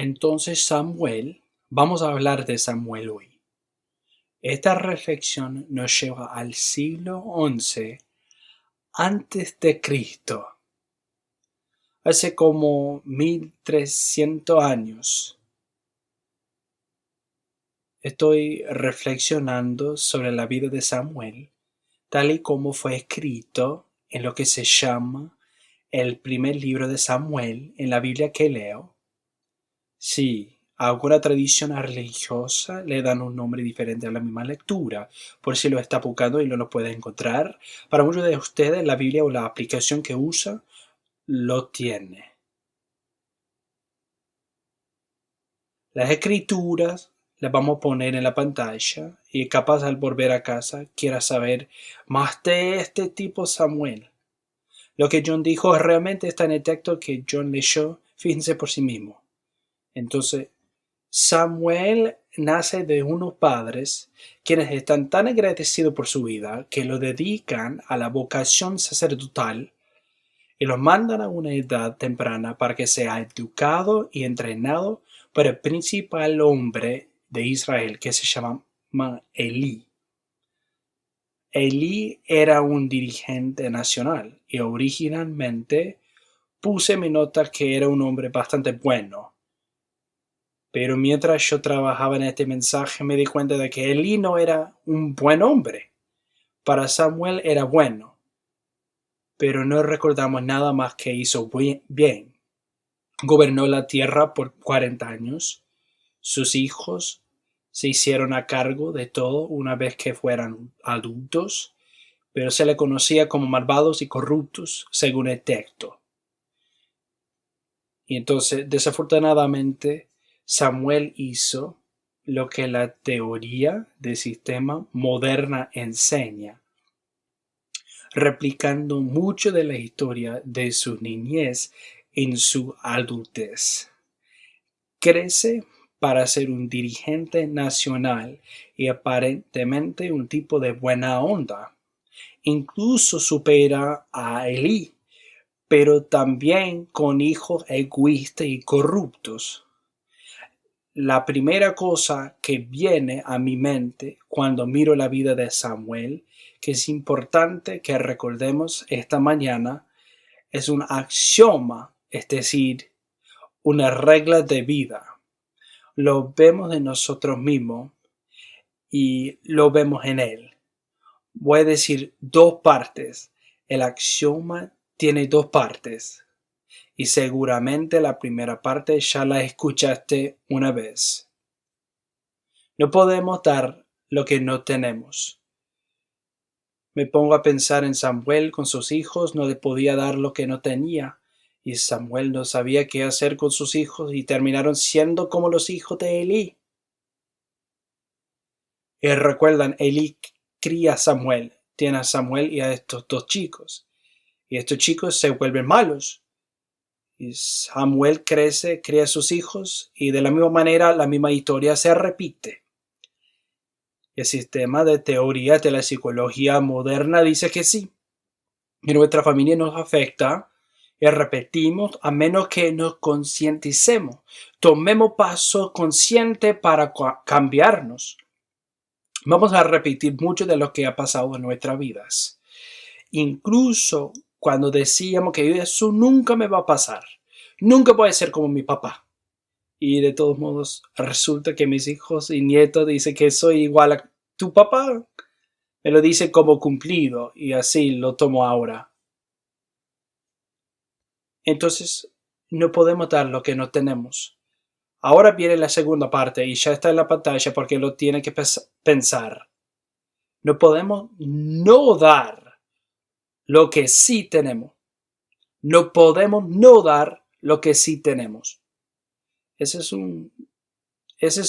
Entonces Samuel, vamos a hablar de Samuel hoy. Esta reflexión nos lleva al siglo XI antes de Cristo, hace como 1300 años. Estoy reflexionando sobre la vida de Samuel, tal y como fue escrito en lo que se llama el primer libro de Samuel en la Biblia que leo. Sí, a alguna tradición religiosa le dan un nombre diferente a la misma lectura, por si lo está buscando y no lo puede encontrar. Para muchos de ustedes la Biblia o la aplicación que usa lo tiene. Las escrituras las vamos a poner en la pantalla y capaz al volver a casa quiera saber más de este tipo Samuel. Lo que John dijo realmente está en el texto que John leyó, fíjense por sí mismo. Entonces, Samuel nace de unos padres quienes están tan agradecidos por su vida que lo dedican a la vocación sacerdotal y lo mandan a una edad temprana para que sea educado y entrenado por el principal hombre de Israel que se llama Elí. Elí era un dirigente nacional y originalmente puse mi nota que era un hombre bastante bueno. Pero mientras yo trabajaba en este mensaje me di cuenta de que Elí no era un buen hombre. Para Samuel era bueno, pero no recordamos nada más que hizo bien. Gobernó la tierra por 40 años. Sus hijos se hicieron a cargo de todo una vez que fueran adultos, pero se le conocía como malvados y corruptos según el texto. Y entonces, desafortunadamente, Samuel hizo lo que la teoría del sistema moderna enseña, replicando mucho de la historia de su niñez en su adultez. Crece para ser un dirigente nacional y aparentemente un tipo de buena onda. Incluso supera a Elí, pero también con hijos egoístas y corruptos. La primera cosa que viene a mi mente cuando miro la vida de Samuel, que es importante que recordemos esta mañana, es un axioma, es decir, una regla de vida. Lo vemos en nosotros mismos y lo vemos en él. Voy a decir dos partes. El axioma tiene dos partes. Y seguramente la primera parte ya la escuchaste una vez. No podemos dar lo que no tenemos. Me pongo a pensar en Samuel con sus hijos, no le podía dar lo que no tenía. Y Samuel no sabía qué hacer con sus hijos y terminaron siendo como los hijos de Elí. Y recuerdan, Elí cría a Samuel, tiene a Samuel y a estos dos chicos. Y estos chicos se vuelven malos. Y Samuel crece, cría a sus hijos y de la misma manera la misma historia se repite. El sistema de teoría de la psicología moderna dice que sí, que nuestra familia nos afecta y repetimos a menos que nos concienticemos, tomemos pasos conscientes para cambiarnos. Vamos a repetir mucho de lo que ha pasado en nuestras vidas. Incluso cuando decíamos que eso nunca me va a pasar, nunca voy a ser como mi papá. Y de todos modos resulta que mis hijos y nietos dicen que soy igual a tu papá. Me lo dice como cumplido y así lo tomo ahora. Entonces no podemos dar lo que no tenemos. Ahora viene la segunda parte y ya está en la pantalla porque lo tiene que pensar. No podemos no dar lo que sí tenemos. No podemos no dar lo que sí tenemos. Ese es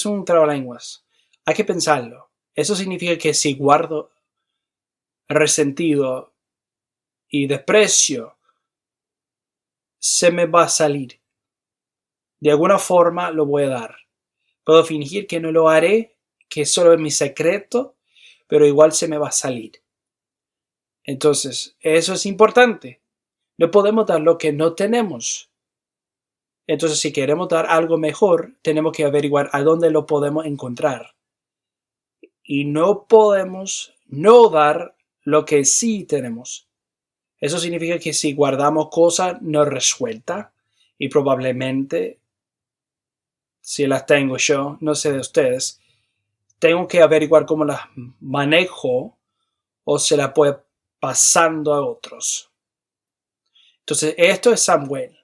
un trabalenguas. Hay que pensarlo. Eso significa que si guardo resentido y desprecio, se me va a salir. De alguna forma lo voy a dar. Puedo fingir que no lo haré, que solo es mi secreto, pero igual se me va a salir. Entonces, eso es importante. No podemos dar lo que no tenemos. Entonces, si queremos dar algo mejor, tenemos que averiguar a dónde lo podemos encontrar. Y no podemos no dar lo que sí tenemos. Eso significa que si guardamos cosas no resueltas, y probablemente, si las tengo yo, no sé de ustedes, tengo que averiguar cómo las manejo o se las voy pasando a otros. Entonces, esto es Samuel.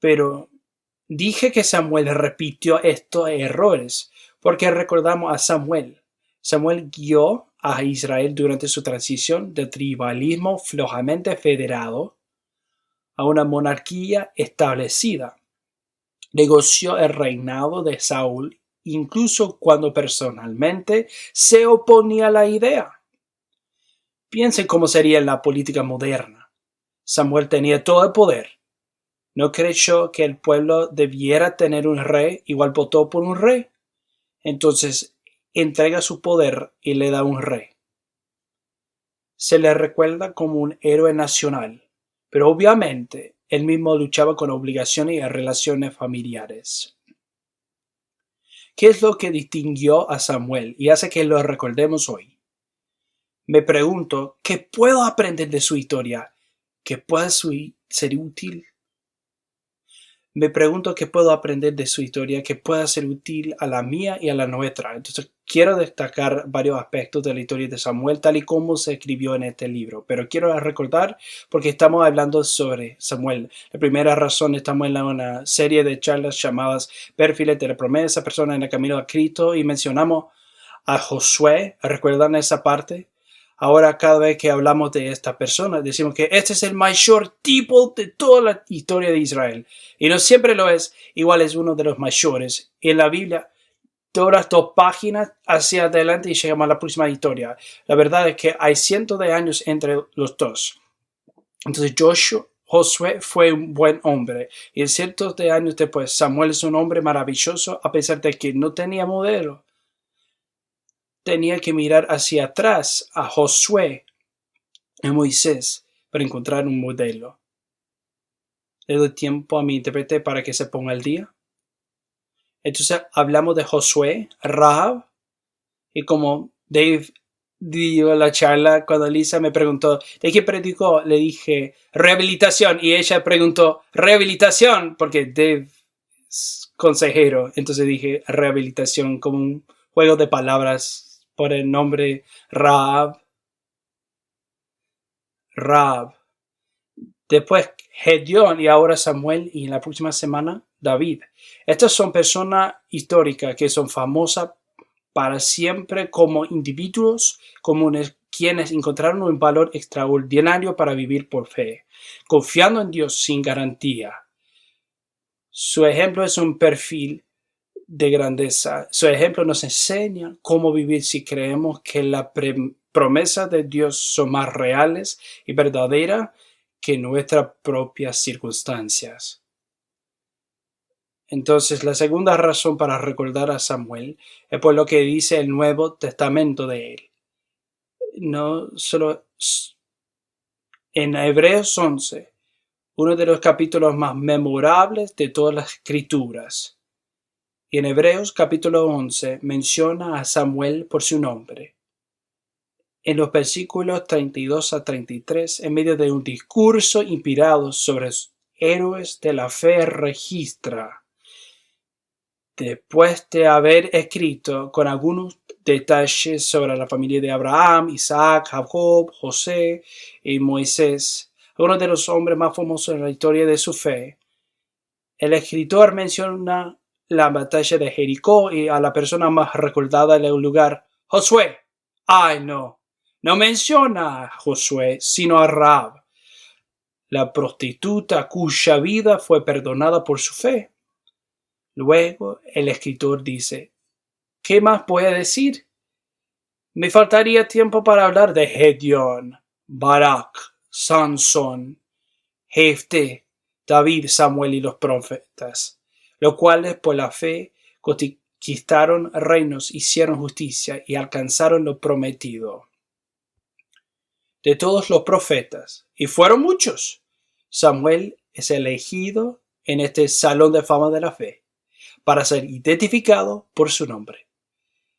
Pero dije que Samuel repitió estos errores porque recordamos a Samuel. Samuel guió a Israel durante su transición de tribalismo flojamente federado a una monarquía establecida. Negoció el reinado de Saúl incluso cuando personalmente se oponía a la idea. Piensen cómo sería en la política moderna. Samuel tenía todo el poder. No creyó que el pueblo debiera tener un rey, igual votó por un rey. Entonces entrega su poder y le da un rey. Se le recuerda como un héroe nacional, pero obviamente él mismo luchaba con obligaciones y relaciones familiares. ¿Qué es lo que distinguió a Samuel y hace que lo recordemos hoy? Me pregunto, ¿qué puedo aprender de su historia que pueda ser útil? Me pregunto qué puedo aprender de su historia que pueda ser útil a la mía y a la nuestra. Entonces, quiero destacar varios aspectos de la historia de Samuel, tal y como se escribió en este libro. Pero quiero recordar, porque estamos hablando sobre Samuel. La primera razón, estamos en una serie de charlas llamadas Perfiles de la Promesa, Personas en el Camino a Cristo, y mencionamos a Josué. ¿Recuerdan esa parte? Ahora, cada vez que hablamos de esta persona, decimos que este es el mayor tipo de toda la historia de Israel. Y no siempre lo es, igual es uno de los mayores. Y en la Biblia, todas las 2 páginas hacia adelante y llegamos a la próxima historia. La verdad es que hay cientos de años entre los dos. Entonces, Josué fue un buen hombre. Y cientos de años después, Samuel es un hombre maravilloso a pesar de que no tenía modelo. Tenía que mirar hacia atrás a Josué y Moisés para encontrar un modelo. Le doy tiempo a mi intérprete para que se ponga al día. Entonces hablamos de Josué, Rahab, y como Dave dio la charla cuando Lisa me preguntó ¿de qué predicó? Le dije rehabilitación y ella preguntó rehabilitación porque Dave es consejero. Entonces dije rehabilitación como un juego de palabras por el nombre Rahab. Después Gedeón y ahora Samuel y en la próxima semana David. Estas son personas históricas que son famosas para siempre como individuos comunes quienes encontraron un valor extraordinario para vivir por fe, confiando en Dios sin garantía. Su ejemplo es un perfil de grandeza. Su ejemplo nos enseña cómo vivir si creemos que las promesas de Dios son más reales y verdaderas que nuestras propias circunstancias. Entonces, la segunda razón para recordar a Samuel es por lo que dice el Nuevo Testamento de él. No solo en Hebreos 11, uno de los capítulos más memorables de todas las Escrituras. Y en Hebreos capítulo 11 menciona a Samuel por su nombre. En los versículos 32 a 33, en medio de un discurso inspirado sobre héroes de la fe, registra: después de haber escrito con algunos detalles sobre la familia de Abraham, Isaac, Jacob, José y Moisés, algunos de los hombres más famosos en la historia de su fe, el escritor menciona la batalla de Jericó y a la persona más recordada del lugar, Josué. No menciona a Josué, sino a Rahab, la prostituta cuya vida fue perdonada por su fe. Luego el escritor dice, ¿qué más puede decir? Me faltaría tiempo para hablar de Gedeón, Barak, Sansón, Jefté, David, Samuel y los profetas, los cuales por la fe conquistaron reinos, hicieron justicia y alcanzaron lo prometido. De todos los profetas, y fueron muchos, Samuel es elegido en este salón de fama de la fe para ser identificado por su nombre.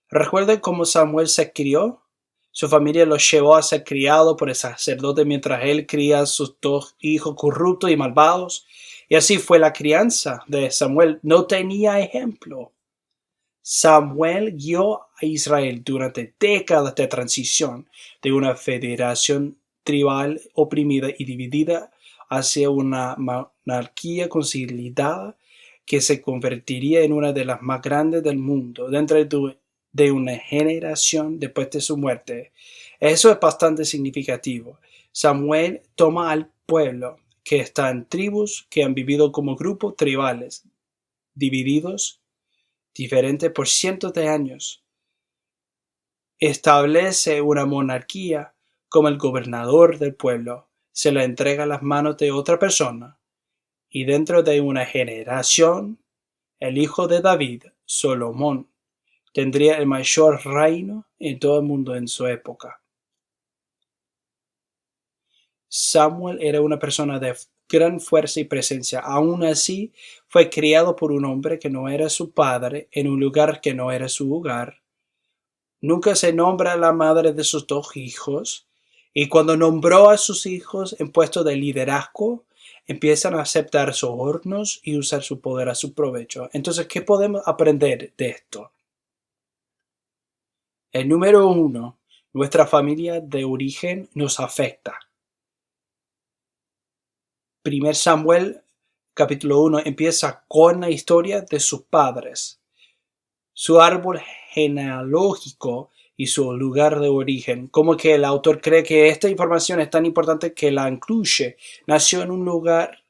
¿Recuerden cómo Samuel se crió? Su familia lo llevó a ser criado por el sacerdote mientras él cría a sus dos hijos corruptos y malvados. Y así fue la crianza de Samuel. No tenía ejemplo. Samuel guió a Israel durante décadas de transición de una federación tribal oprimida y dividida hacia una monarquía consolidada que se convertiría en una de las más grandes del mundo dentro de una generación después de su muerte. Eso es bastante significativo. Samuel toma al pueblo que está en tribus que han vivido como grupos tribales, divididos, diferentes por cientos de años. Establece una monarquía como el gobernador del pueblo. Se la entrega a las manos de otra persona. Y dentro de una generación, el hijo de David, Salomón, tendría el mayor reino en todo el mundo en su época. Samuel era una persona de gran fuerza y presencia. Aún así, fue criado por un hombre que no era su padre en un lugar que no era su hogar. Nunca se nombra a la madre de sus dos hijos. Y cuando nombró a sus hijos en puestos de liderazgo, empiezan a aceptar sobornos y usar su poder a su provecho. Entonces, ¿qué podemos aprender de esto? El número 1, nuestra familia de origen nos afecta. 1 Samuel capítulo 1 empieza con la historia de sus padres, su árbol genealógico y su lugar de origen. Como que el autor cree que esta información es tan importante que la incluye. Nació en un lugar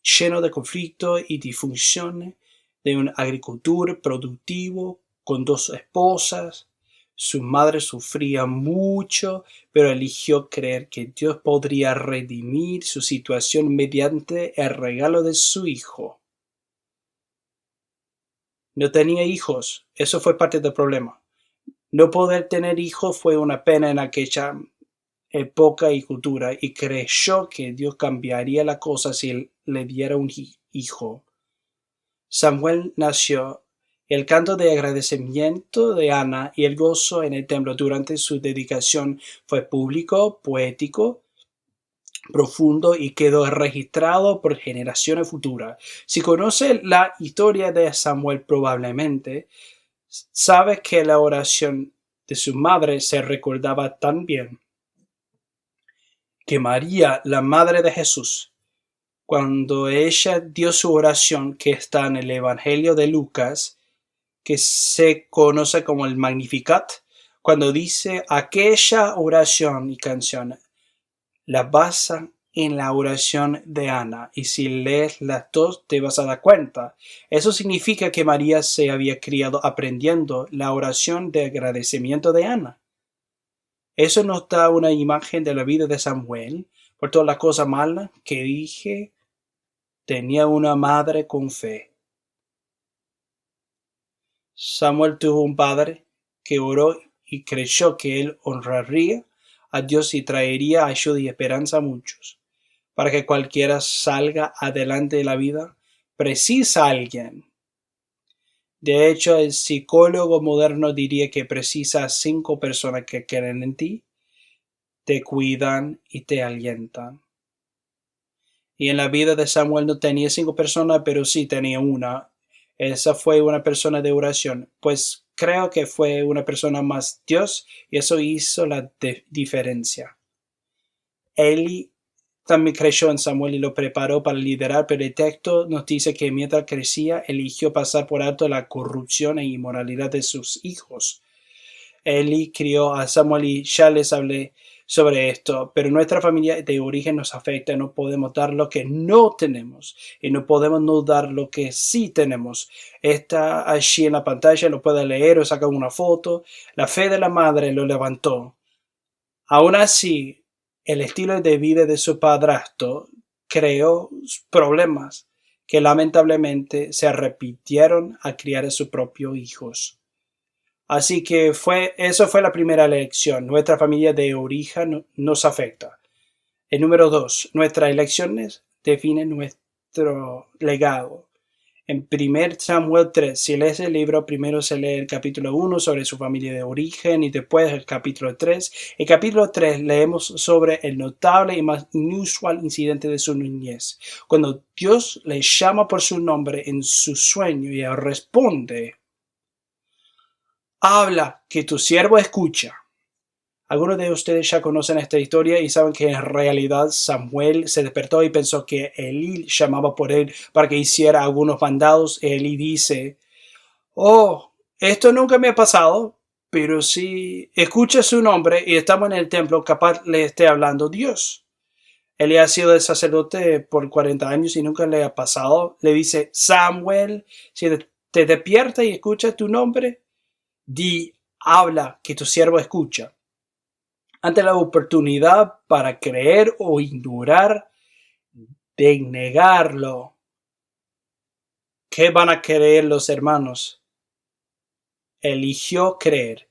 lleno de conflictos y disfunciones, de un agricultor productivo con dos esposas. Su madre sufría mucho, pero eligió creer que Dios podría redimir su situación mediante el regalo de su hijo. No tenía hijos, eso fue parte del problema. No poder tener hijos fue una pena en aquella época y cultura, y creyó que Dios cambiaría la cosa si le diera un hijo. Samuel nació. El canto de agradecimiento de Ana y el gozo en el templo durante su dedicación fue público, poético, profundo y quedó registrado por generaciones futuras. Si conoce la historia de Samuel, probablemente sabe que la oración de su madre se recordaba tan bien que María, la madre de Jesús, cuando ella dio su oración, que está en el Evangelio de Lucas, que se conoce como el Magnificat, cuando dice aquella oración y canción, la basa en la oración de Ana, y si lees las dos te vas a dar cuenta. Eso significa que María se había criado aprendiendo la oración de agradecimiento de Ana. Eso nos da una imagen de la vida de Samuel. Por todas las cosas malas que dije, tenía una madre con fe. Samuel tuvo un padre que oró y creyó que él honraría a Dios y traería ayuda y esperanza a muchos. Para que cualquiera salga adelante de la vida, precisa alguien. De hecho, el psicólogo moderno diría que precisa 5 personas que creen en ti, te cuidan y te alientan. Y en la vida de Samuel no tenía 5 personas, pero sí tenía una. Esa fue una persona de oración, pues creo que fue una persona más Dios y eso hizo la diferencia. Eli también creyó en Samuel y lo preparó para liderar, pero el texto nos dice que mientras crecía eligió pasar por alto la corrupción e inmoralidad de sus hijos. Eli crió a Samuel y ya les hablé sobre esto, pero nuestra familia de origen nos afecta. No podemos dar lo que no tenemos y no podemos no dar lo que sí tenemos. Está allí en la pantalla, lo puede leer o sacar una foto. La fe de la madre lo levantó. Aún así, el estilo de vida de su padrastro creó problemas que lamentablemente se repitieron al criar a sus propios hijos. Así que eso fue la primera lección. Nuestra familia de origen nos afecta. El número 2. Nuestras elecciones definen nuestro legado. En 1 Samuel 3, si lees el libro, primero se lee el capítulo 1 sobre su familia de origen y después el capítulo 3. En capítulo 3 leemos sobre el notable y más inusual incidente de su niñez, cuando Dios le llama por su nombre en su sueño y él responde: habla, que tu siervo escucha. Algunos de ustedes ya conocen esta historia y saben que en realidad Samuel se despertó y pensó que Elí llamaba por él para que hiciera algunos mandados. Elí dice: oh, esto nunca me ha pasado, pero si escucha su nombre y estamos en el templo, capaz le esté hablando Dios. Elí ha sido el sacerdote por 40 años y nunca le ha pasado. Le dice: Samuel, si te despierta y escucha tu nombre, di, habla, que tu siervo escucha. Ante la oportunidad para creer o ignorar, de negarlo, ¿qué van a creer los hermanos? Eligió creer.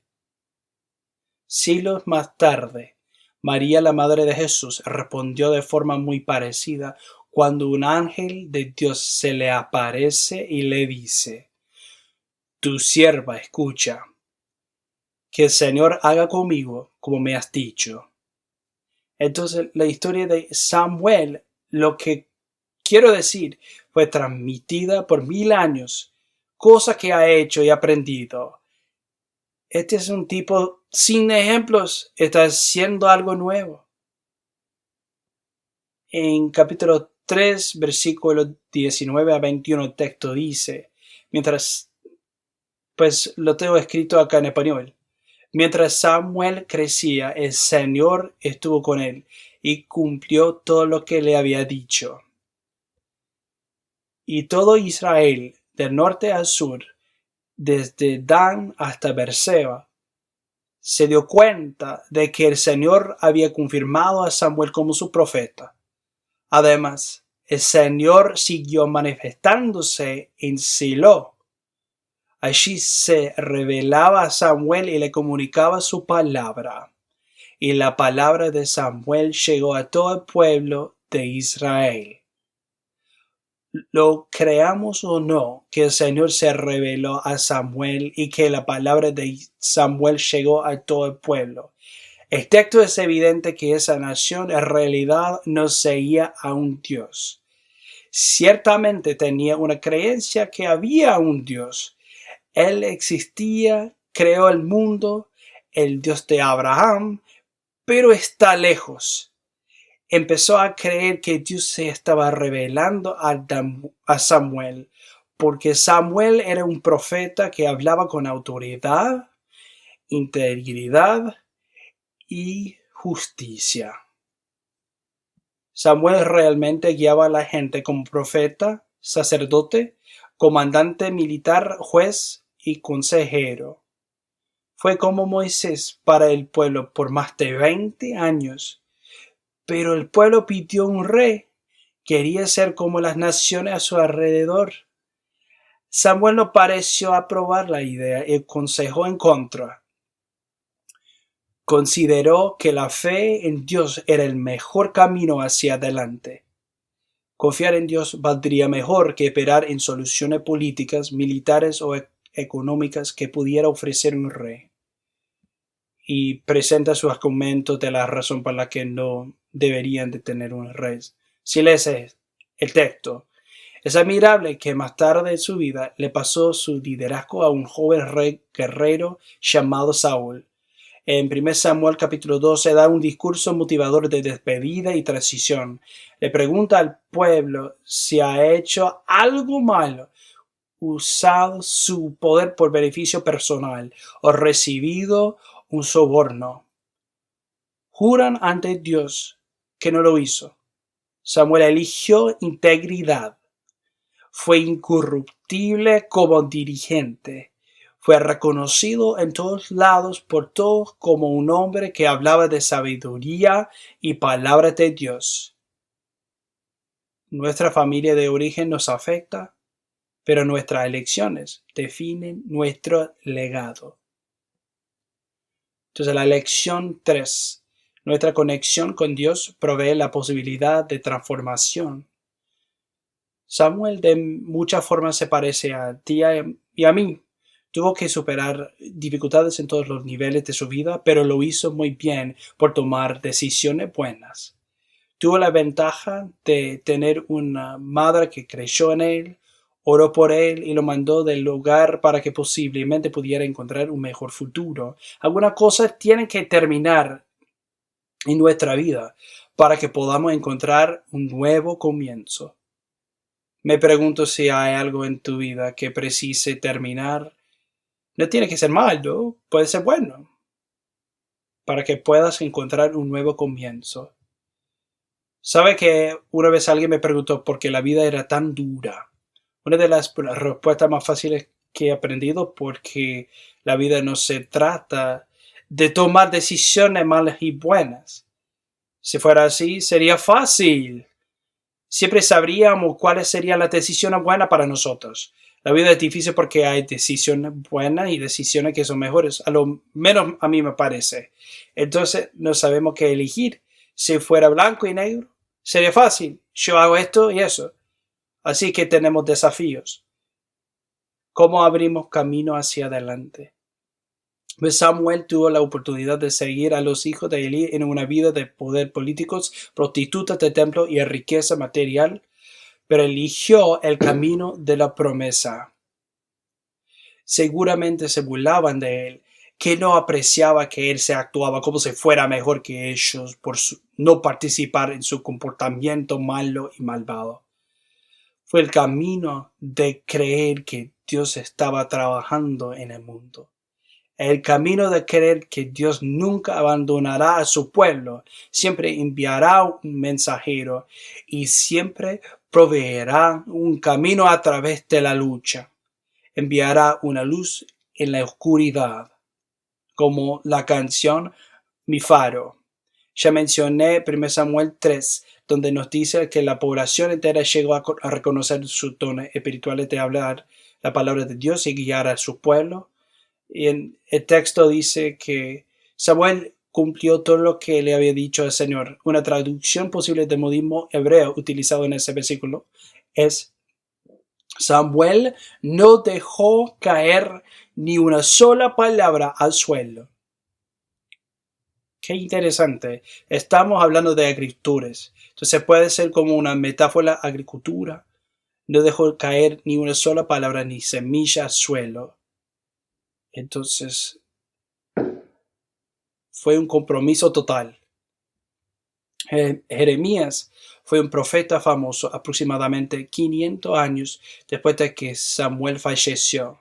Siglos más tarde, María, la madre de Jesús, respondió de forma muy parecida cuando un ángel de Dios se le aparece y le dice: tu sierva escucha, que el Señor haga conmigo como me has dicho. Entonces, la historia de Samuel, lo que quiero decir, fue transmitida por 1000 años, cosas que ha hecho y aprendido. Este es un tipo sin ejemplos, está haciendo algo nuevo. En capítulo 3, versículos 19 a 21, el texto dice, pues lo tengo escrito acá en español. Mientras Samuel crecía, el Señor estuvo con él y cumplió todo lo que le había dicho. Y todo Israel, del norte al sur, desde Dan hasta Beerseba, se dio cuenta de que el Señor había confirmado a Samuel como su profeta. Además, el Señor siguió manifestándose en Silo. Allí se revelaba a Samuel y le comunicaba su palabra. Y la palabra de Samuel llegó a todo el pueblo de Israel. Lo creamos o no, que el Señor se reveló a Samuel y que la palabra de Samuel llegó a todo el pueblo. El texto es evidente que esa nación en realidad no seguía a un Dios. Ciertamente tenía una creencia que había un Dios. Él existía, creó el mundo, el Dios de Abraham, pero está lejos. Empezó a creer que Dios se estaba revelando a Samuel, porque Samuel era un profeta que hablaba con autoridad, integridad y justicia. Samuel realmente guiaba a la gente como profeta, sacerdote, comandante militar, juez y consejero. Fue como Moisés para el pueblo por más de 20 años. Pero el pueblo pidió un rey. Quería ser como las naciones a su alrededor. Samuel no pareció aprobar la idea y aconsejó en contra. Consideró que la fe en Dios era el mejor camino hacia adelante. Confiar en Dios valdría mejor que esperar en soluciones políticas, militares o económicas que pudiera ofrecer un rey. Y presenta su argumento de la razón por la que no deberían de tener un rey. Si lees el texto, es admirable que más tarde en su vida le pasó su liderazgo a un joven rey guerrero llamado Saúl. En 1 Samuel capítulo 12 da un discurso motivador de despedida y transición. Le pregunta al pueblo si ha hecho algo malo, usado su poder por beneficio personal o recibido un soborno. Juran ante Dios que no lo hizo. Samuel eligió integridad. Fue incorruptible como dirigente. Fue reconocido en todos lados por todos como un hombre que hablaba de sabiduría y palabra de Dios. Nuestra familia de origen nos afecta, pero nuestras elecciones definen nuestro legado. Entonces, la lección 3. Nuestra conexión con Dios provee la posibilidad de transformación. Samuel de muchas formas se parece a ti y a mí. Tuvo que superar dificultades en todos los niveles de su vida, pero lo hizo muy bien por tomar decisiones buenas. Tuvo la ventaja de tener una madre que creyó en él, oró por él y lo mandó del lugar para que posiblemente pudiera encontrar un mejor futuro. Algunas cosas tienen que terminar en nuestra vida para que podamos encontrar un nuevo comienzo. Me pregunto si hay algo en tu vida que precise terminar. No tiene que ser malo, puede ser bueno, para que puedas encontrar un nuevo comienzo. Sabe que una vez alguien me preguntó por qué la vida era tan dura. Una de las respuestas más fáciles que he aprendido, porque la vida no se trata de tomar decisiones malas y buenas. Si fuera así, sería fácil. Siempre sabríamos cuáles serían las decisiones buenas para nosotros. La vida es difícil porque hay decisiones buenas y decisiones que son mejores. A lo menos a mí me parece. Entonces no sabemos qué elegir. Si fuera blanco y negro, sería fácil. Yo hago esto y eso. Así que tenemos desafíos. ¿Cómo abrimos camino hacia adelante? Samuel tuvo la oportunidad de seguir a los hijos de Elí en una vida de poder políticos, prostitutas de templo y riqueza material, pero eligió el camino de la promesa. Seguramente se burlaban de él, que no apreciaba que él se actuaba como si fuera mejor que ellos por no participar en su comportamiento malo y malvado. Fue el camino de creer que Dios estaba trabajando en el mundo. El camino de creer que Dios nunca abandonará a su pueblo, siempre enviará un mensajero y siempre proveerá un camino a través de la lucha. Enviará una luz en la oscuridad, como la canción Mi Faro. Ya mencioné 1 Samuel 3, donde nos dice que la población entera llegó a reconocer su tono espiritual de hablar la palabra de Dios y guiar a su pueblo. Y en el texto dice que Samuel cumplió todo lo que le había dicho al Señor. Una traducción posible del modismo hebreo utilizado en ese versículo es: Samuel no dejó caer ni una sola palabra al suelo. Qué interesante. Estamos hablando de agricultores. Entonces puede ser como una metáfora agricultura. No dejó caer ni una sola palabra ni semilla al suelo. Entonces fue un compromiso total. Jeremías fue un profeta famoso aproximadamente 500 años después de que Samuel falleció.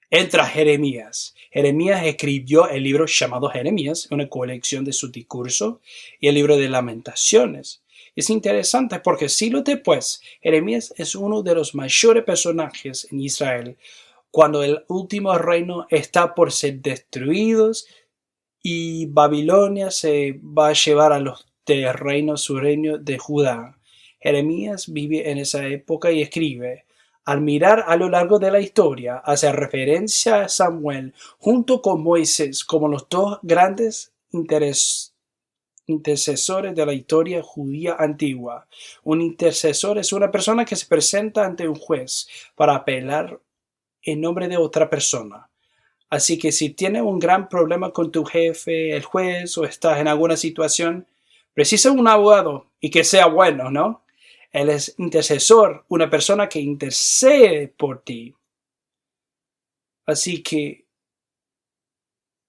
Entra Jeremías. Jeremías escribió el libro llamado Jeremías, una colección de su discurso, y el libro de Lamentaciones. Es interesante porque siglos después, Jeremías es uno de los mayores personajes en Israel cuando el último reino está por ser destruido y Babilonia se va a llevar a los reinos sureños de Judá. Jeremías vive en esa época y escribe: al mirar a lo largo de la historia, hace referencia a Samuel junto con Moisés como los dos grandes intercesores de la historia judía antigua. Un intercesor es una persona que se presenta ante un juez para apelar en nombre de otra persona. Así que si tienes un gran problema con tu jefe, el juez, o estás en alguna situación, precisa un abogado y que sea bueno, ¿no? Él es intercesor, una persona que intercede por ti. Así que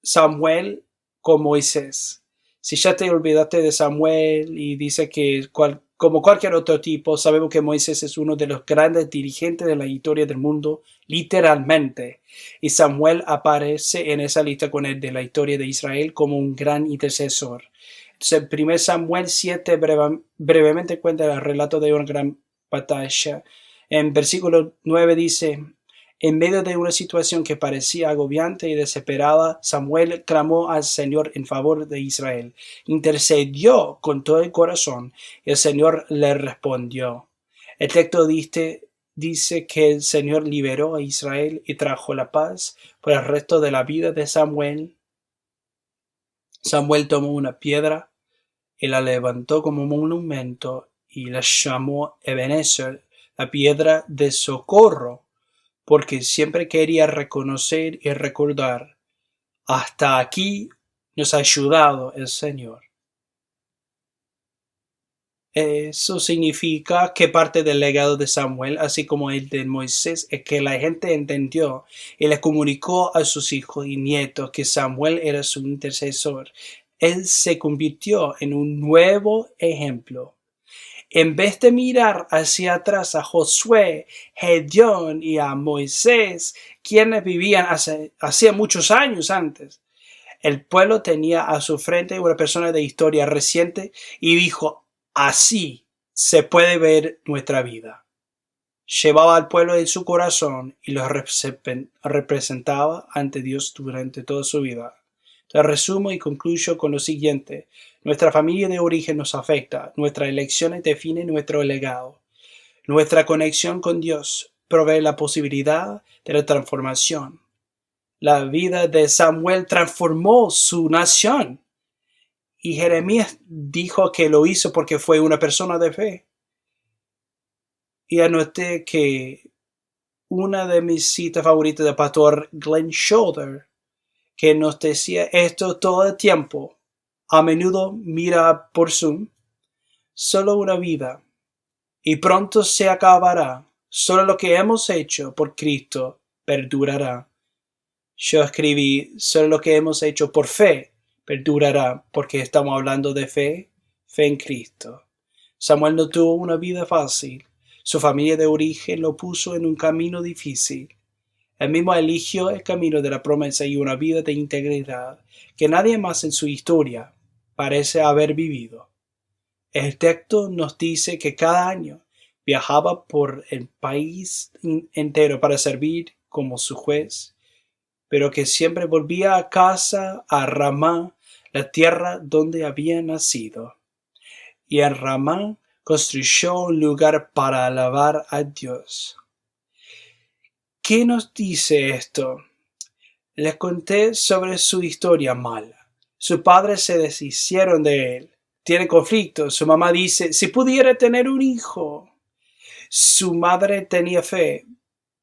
Samuel con Moisés. Si ya te olvidaste de Samuel y dice que como cualquier otro tipo, sabemos que Moisés es uno de los grandes dirigentes de la historia del mundo, literalmente. Y Samuel aparece en esa lista con el de la historia de Israel como un gran intercesor. Entonces, 1 Samuel 7 brevemente cuenta el relato de una gran batalla. En versículo 9 dice: en medio de una situación que parecía agobiante y desesperada, Samuel clamó al Señor en favor de Israel. Intercedió con todo el corazón y el Señor le respondió. El texto dice que el Señor liberó a Israel y trajo la paz por el resto de la vida de Samuel. Samuel tomó una piedra y la levantó como monumento y la llamó Ebenezer, la piedra de socorro, porque siempre quería reconocer y recordar, hasta aquí nos ha ayudado el Señor. Eso significa que parte del legado de Samuel, así como el de Moisés, es que la gente entendió y le comunicó a sus hijos y nietos que Samuel era su intercesor. Él se convirtió en un nuevo ejemplo. En vez de mirar hacia atrás a Josué, Gedeón y a Moisés, quienes vivían hacía muchos años antes, el pueblo tenía a su frente una persona de historia reciente y dijo: así se puede ver nuestra vida. Llevaba al pueblo en su corazón y los representaba ante Dios durante toda su vida. Te resumo y concluyo con lo siguiente. Nuestra familia de origen nos afecta. Nuestras elecciones definen nuestro legado. Nuestra conexión con Dios provee la posibilidad de la transformación. La vida de Samuel transformó su nación. Y Jeremías dijo que lo hizo porque fue una persona de fe. Y anoté que una de mis citas favoritas del pastor Glenn Schroeder, que nos decía esto todo el tiempo, a menudo mira por Zoom, solo una vida, y pronto se acabará. Solo lo que hemos hecho por Cristo perdurará. Yo escribí, solo lo que hemos hecho por fe perdurará, porque estamos hablando de fe en Cristo. Samuel no tuvo una vida fácil. Su familia de origen lo puso en un camino difícil. Él mismo eligió el camino de la promesa y una vida de integridad que nadie más en su historia parece haber vivido. El texto nos dice que cada año viajaba por el país entero para servir como su juez, pero que siempre volvía a casa, a Ramá, la tierra donde había nacido. Y en Ramá construyó un lugar para alabar a Dios. ¿Qué nos dice esto? Les conté sobre su historia mala. Sus padres se deshicieron de él. Tiene conflictos. Su mamá dice, si pudiera tener un hijo. Su madre tenía fe,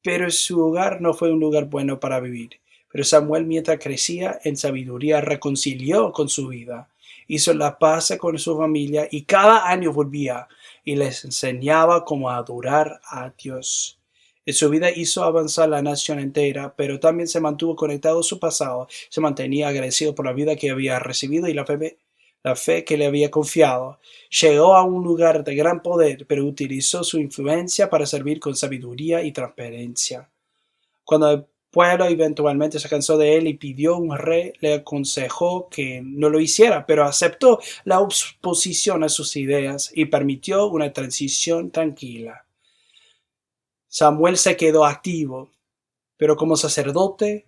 pero su hogar no fue un lugar bueno para vivir. Pero Samuel, mientras crecía en sabiduría, reconcilió con su vida, hizo la paz con su familia y cada año volvía y les enseñaba cómo adorar a Dios. En su vida hizo avanzar la nación entera, pero también se mantuvo conectado a su pasado, se mantenía agradecido por la vida que había recibido y la fe que le había confiado. Llegó a un lugar de gran poder, pero utilizó su influencia para servir con sabiduría y transparencia. Cuando el pueblo eventualmente se cansó de él y pidió un rey, le aconsejó que no lo hiciera, pero aceptó la oposición a sus ideas y permitió una transición tranquila. Samuel se quedó activo, pero como sacerdote,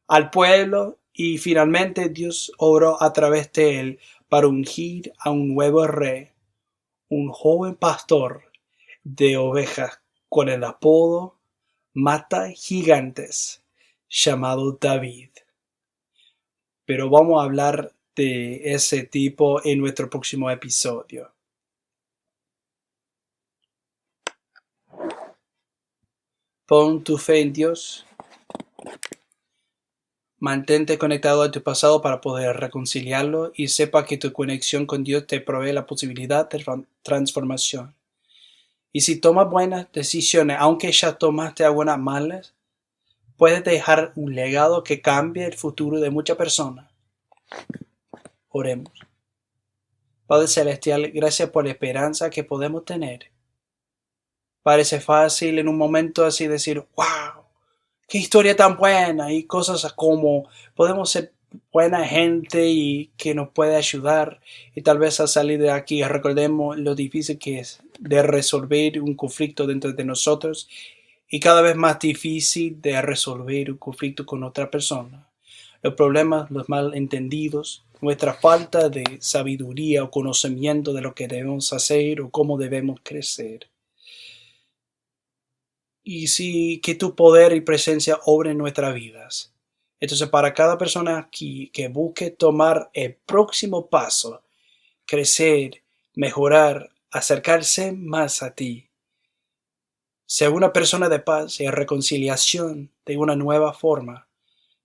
al pueblo, y finalmente Dios obró a través de él para ungir a un nuevo rey, un joven pastor de ovejas con el apodo Mata Gigantes, llamado David. Pero vamos a hablar de ese tipo en nuestro próximo episodio. Pon tu fe en Dios. Mantente conectado a tu pasado para poder reconciliarlo y sepa que tu conexión con Dios te provee la posibilidad de transformación. Y si tomas buenas decisiones, aunque ya tomaste algunas malas, puedes dejar un legado que cambie el futuro de muchas personas. Oremos. Padre Celestial, gracias por la esperanza que podemos tener. Parece fácil en un momento así decir, wow, qué historia tan buena, y cosas como podemos ser buena gente y que nos puede ayudar, y tal vez al salir de aquí recordemos lo difícil que es de resolver un conflicto dentro de nosotros y cada vez más difícil de resolver un conflicto con otra persona. Los problemas, los malentendidos, nuestra falta de sabiduría o conocimiento de lo que debemos hacer o cómo debemos crecer. Y sí, que tu poder y presencia obren en nuestras vidas. Entonces, para cada persona aquí que busque tomar el próximo paso, crecer, mejorar, acercarse más a ti, Sea una persona de paz y reconciliación de una nueva forma.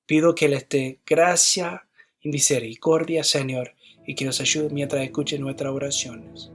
Pido que les dé gracia y misericordia, Señor, y que nos ayude mientras escuchen nuestras oraciones.